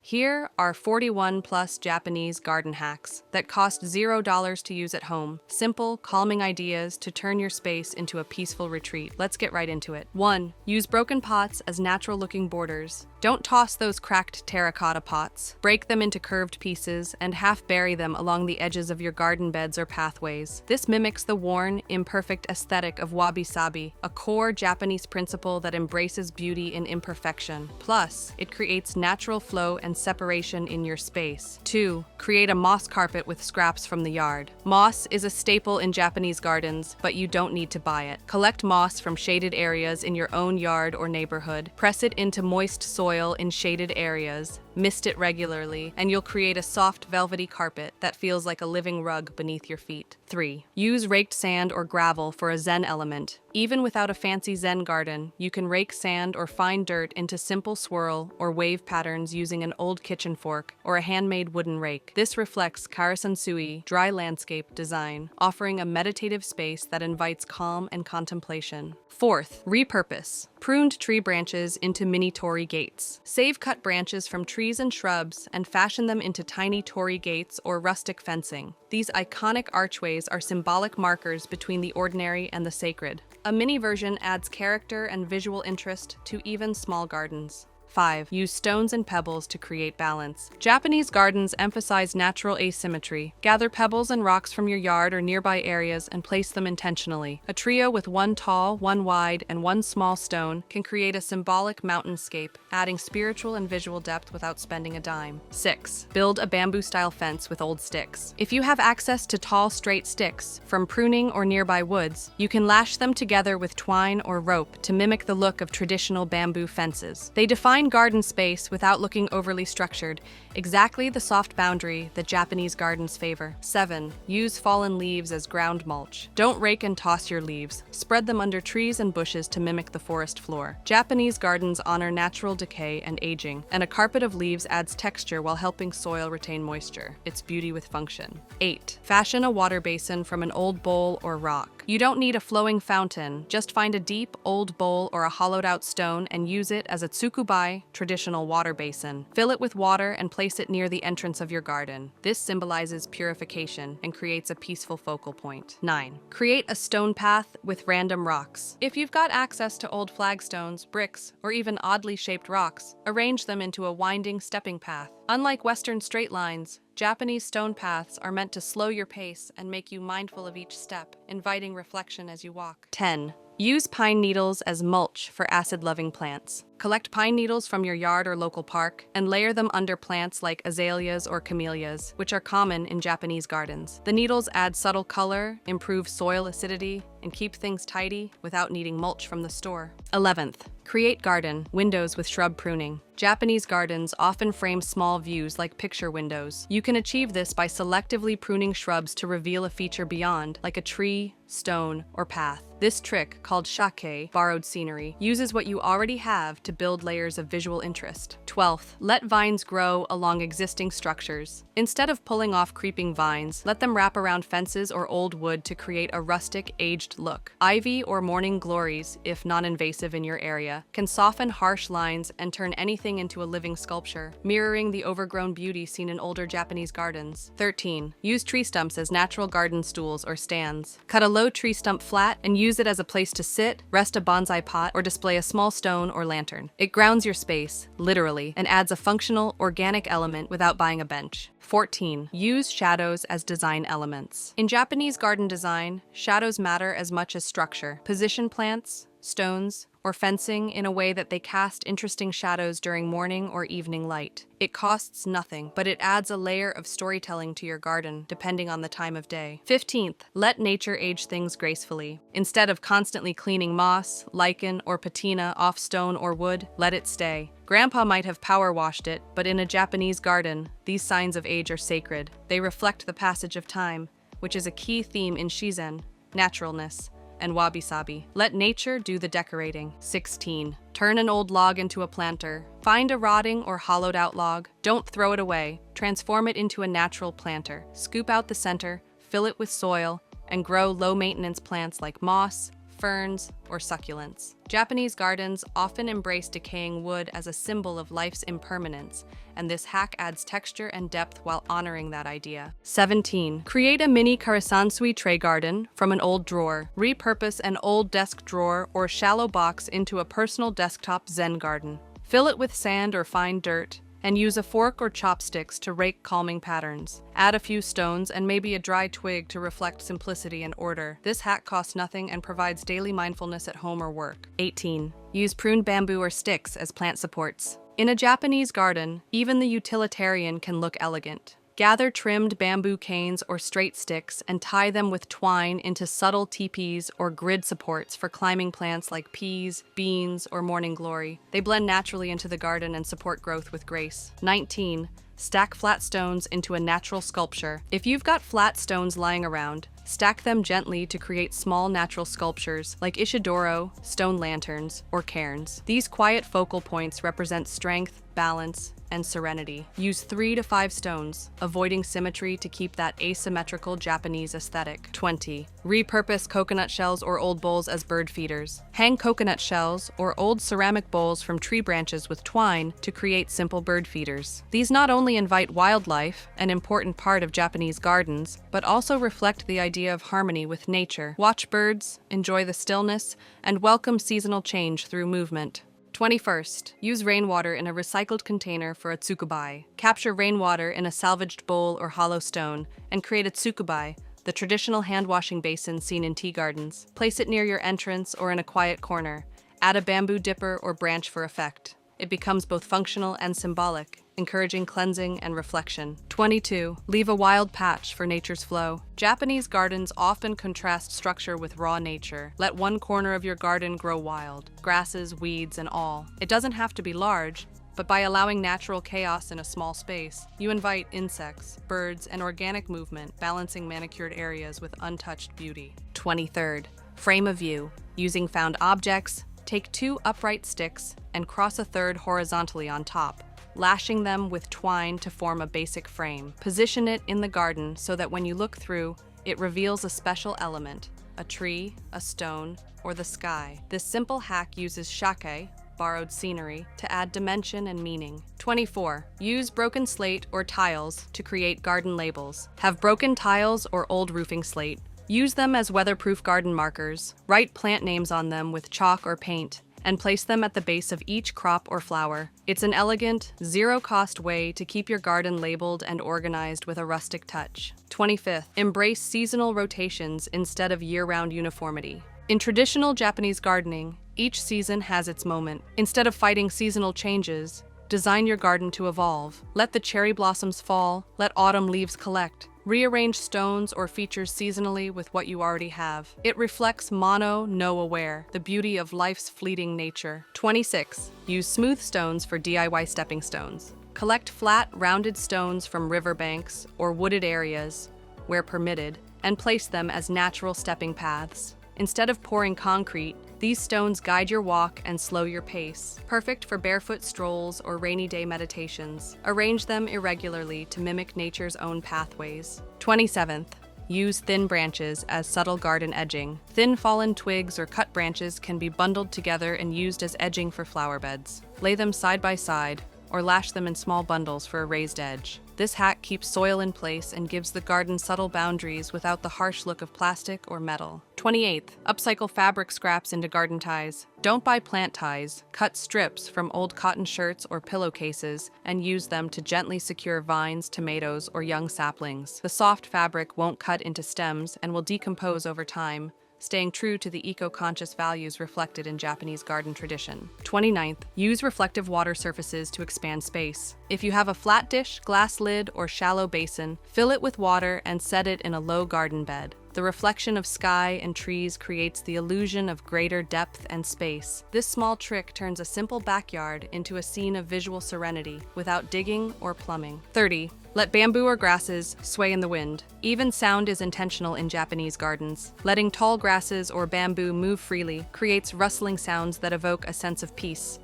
Here are 41 plus Japanese garden hacks that cost $0 to use at home. Simple, calming ideas to turn your space into a peaceful retreat. Let's get right into it. 1. Use broken pots as natural-looking borders. Don't toss those cracked terracotta pots. Break them into curved pieces and half-bury them along the edges of your garden beds or pathways. This mimics the worn, imperfect aesthetic of wabi-sabi, a core Japanese principle that embraces beauty in imperfection. Plus, it creates natural flow and separation in your space. 2. Create a moss carpet with scraps from the yard. Moss is a staple in Japanese gardens, but you don't need to buy it. Collect moss from shaded areas in your own yard or neighborhood. Press it into moist soil in shaded areas. Mist it regularly, and you'll create a soft, velvety carpet that feels like a living rug beneath your feet. 3. Use raked sand or gravel for a zen element. Even without a fancy zen garden, you can rake sand or fine dirt into simple swirl or wave patterns using an old kitchen fork or a handmade wooden rake. This reflects Karasansui dry landscape design, offering a meditative space that invites calm and contemplation. 4th, repurpose. Pruned tree branches into mini torii gates. Save cut branches from trees and shrubs and fashion them into tiny torii gates or rustic fencing. These iconic archways are symbolic markers between the ordinary and the sacred. A mini version adds character and visual interest to even small gardens. 5. Use stones and pebbles to create balance. Japanese gardens emphasize natural asymmetry. Gather pebbles and rocks from your yard or nearby areas and place them intentionally. A trio with one tall, one wide, and one small stone can create a symbolic mountainscape, adding spiritual and visual depth without spending a dime. 6. Build a bamboo-style fence with old sticks. If you have access to tall, straight sticks from pruning or nearby woods, you can lash them together with twine or rope to mimic the look of traditional bamboo fences. They define garden space without looking overly structured, exactly the soft boundary that Japanese gardens favor. 7. Use fallen leaves as ground mulch. Don't rake and toss your leaves. Spread them under trees and bushes to mimic the forest floor. Japanese gardens honor natural decay and aging, and a carpet of leaves adds texture while helping soil retain moisture. It's beauty with function. 8. Fashion a water basin from an old bowl or rock. You don't need a flowing fountain. Just find a deep, old bowl or a hollowed-out stone and use it as a tsukubai, traditional water basin. Fill it with water and place it near the entrance of your garden. This symbolizes purification and creates a peaceful focal point. 9. Create a stone path with random rocks. If you've got access to old flagstones, bricks, or even oddly shaped rocks, arrange them into a winding stepping path. Unlike Western straight lines, Japanese stone paths are meant to slow your pace and make you mindful of each step, inviting reflection as you walk. 10. Use pine needles as mulch for acid-loving plants. Collect pine needles from your yard or local park and layer them under plants like azaleas or camellias, which are common in Japanese gardens. The needles add subtle color, improve soil acidity, and keep things tidy without needing mulch from the store. 11th, create garden windows with shrub pruning. Japanese gardens often frame small views like picture windows. You can achieve this by selectively pruning shrubs to reveal a feature beyond, like a tree, stone, or path. This trick, called shake, borrowed scenery, uses what you already have to build layers of visual interest. 12th, let vines grow along existing structures. Instead of pulling off creeping vines, let them wrap around fences or old wood to create a rustic, aged look. Ivy or morning glories, if non-invasive in your area, can soften harsh lines and turn anything into a living sculpture, mirroring the overgrown beauty seen in older Japanese gardens. 13. Use tree stumps as natural garden stools or stands. Cut a low tree stump flat and use it as a place to sit, rest a bonsai pot, or display a small stone or lantern. It grounds your space, literally, and adds a functional, organic element without buying a bench. 14. Use shadows as design elements. In Japanese garden design, shadows matter as much as structure. Position plants, stones, or fencing in a way that they cast interesting shadows during morning or evening light. It costs nothing, but it adds a layer of storytelling to your garden, depending on the time of day. 15th, let nature age things gracefully. Instead of constantly cleaning moss, lichen, or patina off stone or wood, let it stay. Grandpa might have power washed it, but in a Japanese garden, these signs of age are sacred. They reflect the passage of time, which is a key theme in Shizen, naturalness, and wabi-sabi. Let nature do the decorating. 16. Turn an old log into a planter. Find a rotting or hollowed-out log. Don't throw it away. Transform it into a natural planter. Scoop out the center, fill it with soil, and grow low-maintenance plants like moss, ferns, or succulents. Japanese gardens often embrace decaying wood as a symbol of life's impermanence, and this hack adds texture and depth while honoring that idea. 17. Create a mini karasansui tray garden from an old drawer. Repurpose an old desk drawer or shallow box into a personal desktop Zen garden. Fill it with sand or fine dirt, and use a fork or chopsticks to rake calming patterns. Add a few stones and maybe a dry twig to reflect simplicity and order. This hack costs nothing and provides daily mindfulness at home or work. 18. Use pruned bamboo or sticks as plant supports. In a Japanese garden, even the utilitarian can look elegant. Gather trimmed bamboo canes or straight sticks and tie them with twine into subtle teepees or grid supports for climbing plants like peas, beans, or morning glory. They blend naturally into the garden and support growth with grace. 19. Stack flat stones into a natural sculpture. If you've got flat stones lying around, stack them gently to create small natural sculptures like ishidoro, stone lanterns, or cairns. These quiet focal points represent strength, balance, and serenity. Use 3 to 5 stones, avoiding symmetry to keep that asymmetrical Japanese aesthetic. 20. Repurpose coconut shells or old bowls as bird feeders. Hang coconut shells or old ceramic bowls from tree branches with twine to create simple bird feeders. These not only invite wildlife, an important part of Japanese gardens, but also reflect the idea of harmony with nature. Watch birds, enjoy the stillness, and welcome seasonal change through movement. 21st. Use rainwater in a recycled container for a tsukubai. Capture rainwater in a salvaged bowl or hollow stone and create a tsukubai, the traditional hand-washing basin seen in tea gardens. Place it near your entrance or in a quiet corner. Add a bamboo dipper or branch for effect. It becomes both functional and symbolic, encouraging cleansing and reflection. 22. Leave a wild patch for nature's flow. Japanese gardens often contrast structure with raw nature. Let one corner of your garden grow wild, grasses, weeds, and all. It doesn't have to be large, but by allowing natural chaos in a small space, you invite insects, birds, and organic movement, balancing manicured areas with untouched beauty. 23rd. Frame a view. Using found objects, take 2 upright sticks and cross a third horizontally on top, lashing them with twine to form a basic frame. Position it in the garden so that when you look through, it reveals a special element, a tree, a stone, or the sky. This simple hack uses shake, borrowed scenery, to add dimension and meaning. 24. Use broken slate or tiles to create garden labels. Have broken tiles or old roofing slate. Use them as weatherproof garden markers, write plant names on them with chalk or paint, and place them at the base of each crop or flower. It's an elegant, zero-cost way to keep your garden labeled and organized with a rustic touch. 25th. Embrace seasonal rotations instead of year-round uniformity. In traditional Japanese gardening, each season has its moment. Instead of fighting seasonal changes, design your garden to evolve. Let the cherry blossoms fall, let autumn leaves collect. Rearrange stones or features seasonally with what you already have. It reflects no-aware, the beauty of life's fleeting nature. 26. Use smooth stones for DIY stepping stones. Collect flat, rounded stones from riverbanks or wooded areas, where permitted, and place them as natural stepping paths. Instead of pouring concrete, these stones guide your walk and slow your pace, perfect for barefoot strolls or rainy day meditations. Arrange them irregularly to mimic nature's own pathways. 27th. Use thin branches as subtle garden edging. Thin fallen twigs or cut branches can be bundled together and used as edging for flower beds. Lay them side by side, or lash them in small bundles for a raised edge. This hack keeps soil in place and gives the garden subtle boundaries without the harsh look of plastic or metal. 28th. Upcycle fabric scraps into garden ties. Don't buy plant ties. Cut strips from old cotton shirts or pillowcases and use them to gently secure vines, tomatoes, or young saplings. The soft fabric won't cut into stems and will decompose over time, staying true to the eco-conscious values reflected in Japanese garden tradition. 29th. Use reflective water surfaces to expand space. If you have a flat dish, glass lid, or shallow basin, fill it with water and set it in a low garden bed. The reflection of sky and trees creates the illusion of greater depth and space. This small trick turns a simple backyard into a scene of visual serenity without digging or plumbing. 30. Let bamboo or grasses sway in the wind. Even sound is intentional in Japanese gardens. Letting tall grasses or bamboo move freely creates rustling sounds that evoke a sense of peace.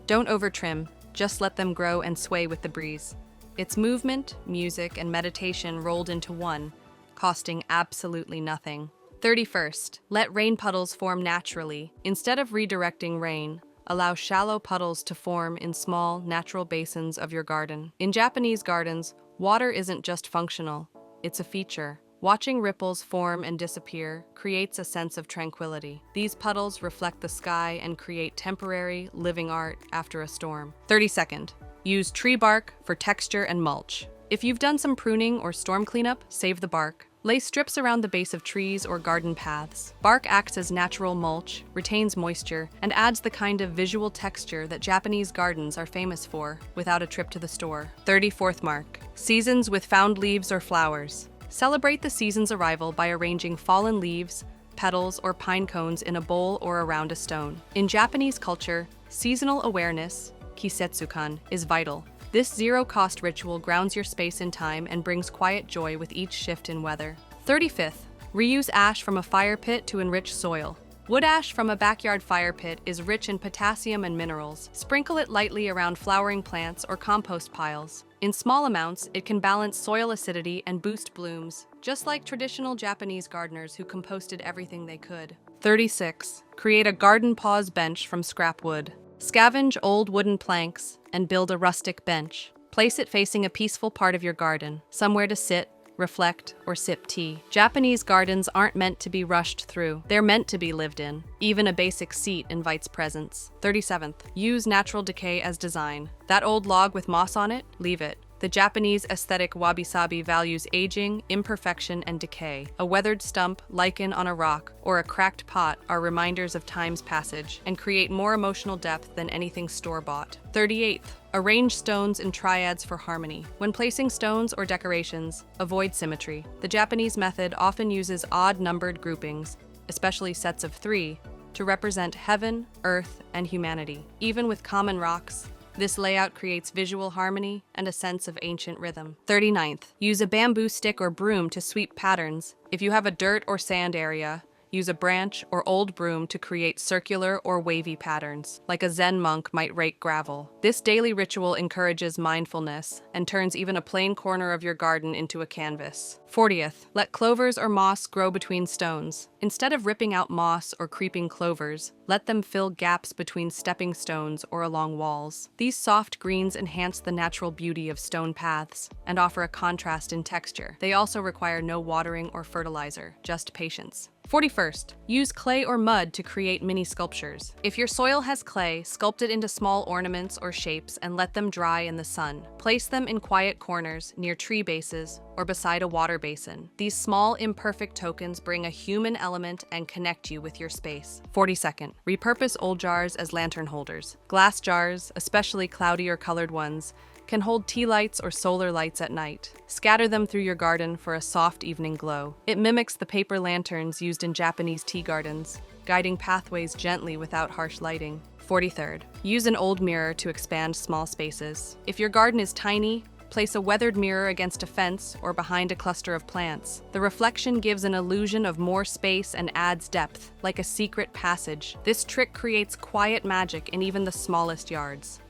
Don't overtrim, just let them grow and sway with the breeze. It's movement, music, and meditation rolled into one, costing absolutely nothing. 31st, let rain puddles form naturally. Instead of redirecting rain, allow shallow puddles to form in small, natural basins of your garden. In Japanese gardens, water isn't just functional, it's a feature. Watching ripples form and disappear creates a sense of tranquility. These puddles reflect the sky and create temporary, living art after a storm. 32nd, use tree bark for texture and mulch. If you've done some pruning or storm cleanup, save the bark. Lay strips around the base of trees or garden paths. Bark acts as natural mulch, retains moisture, and adds the kind of visual texture that Japanese gardens are famous for without a trip to the store. 34th mark, seasons with found leaves or flowers. Celebrate the season's arrival by arranging fallen leaves, petals, or pine cones in a bowl or around a stone. In Japanese culture, seasonal awareness, kisetsukan, is vital. This zero-cost ritual grounds your space in time and brings quiet joy with each shift in weather. 35th, reuse ash from a fire pit to enrich soil. Wood ash from a backyard fire pit is rich in potassium and minerals. Sprinkle it lightly around flowering plants or compost piles. In small amounts, it can balance soil acidity and boost blooms, just like traditional Japanese gardeners who composted everything they could. 36. Create a garden pause bench from scrap wood. Scavenge old wooden planks and build a rustic bench. Place it facing a peaceful part of your garden, somewhere to sit, reflect, or sip tea. Japanese gardens aren't meant to be rushed through. They're meant to be lived in. Even a basic seat invites presence. 37th, use natural decay as design. That old log with moss on it? Leave it. The Japanese aesthetic wabi-sabi values aging, imperfection, and decay. A weathered stump, lichen on a rock, or a cracked pot are reminders of time's passage and create more emotional depth than anything store-bought. 38th, arrange stones in triads for harmony. When placing stones or decorations, avoid symmetry. The Japanese method often uses odd-numbered groupings, especially sets of 3, to represent heaven, earth, and humanity. Even with common rocks, this layout creates visual harmony and a sense of ancient rhythm. 39th, use a bamboo stick or broom to sweep patterns. If you have a dirt or sand area, use a branch or old broom to create circular or wavy patterns, like a Zen monk might rake gravel. This daily ritual encourages mindfulness and turns even a plain corner of your garden into a canvas. 40th, let clovers or moss grow between stones. Instead of ripping out moss or creeping clovers, let them fill gaps between stepping stones or along walls. These soft greens enhance the natural beauty of stone paths and offer a contrast in texture. They also require no watering or fertilizer, just patience. 41st, use clay or mud to create mini sculptures. If your soil has clay, sculpt it into small ornaments or shapes and let them dry in the sun. Place them in quiet corners, near tree bases, or beside a water basin. These small, imperfect tokens bring a human element and connect you with your space. 42nd, repurpose old jars as lantern holders. Glass jars, especially cloudy or colored ones, can hold tea lights or solar lights at night. Scatter them through your garden for a soft evening glow. It mimics the paper lanterns used in Japanese tea gardens, guiding pathways gently without harsh lighting. 43rd, use an old mirror to expand small spaces. If your garden is tiny, place a weathered mirror against a fence or behind a cluster of plants. The reflection gives an illusion of more space and adds depth, like a secret passage. This trick creates quiet magic in even the smallest yards.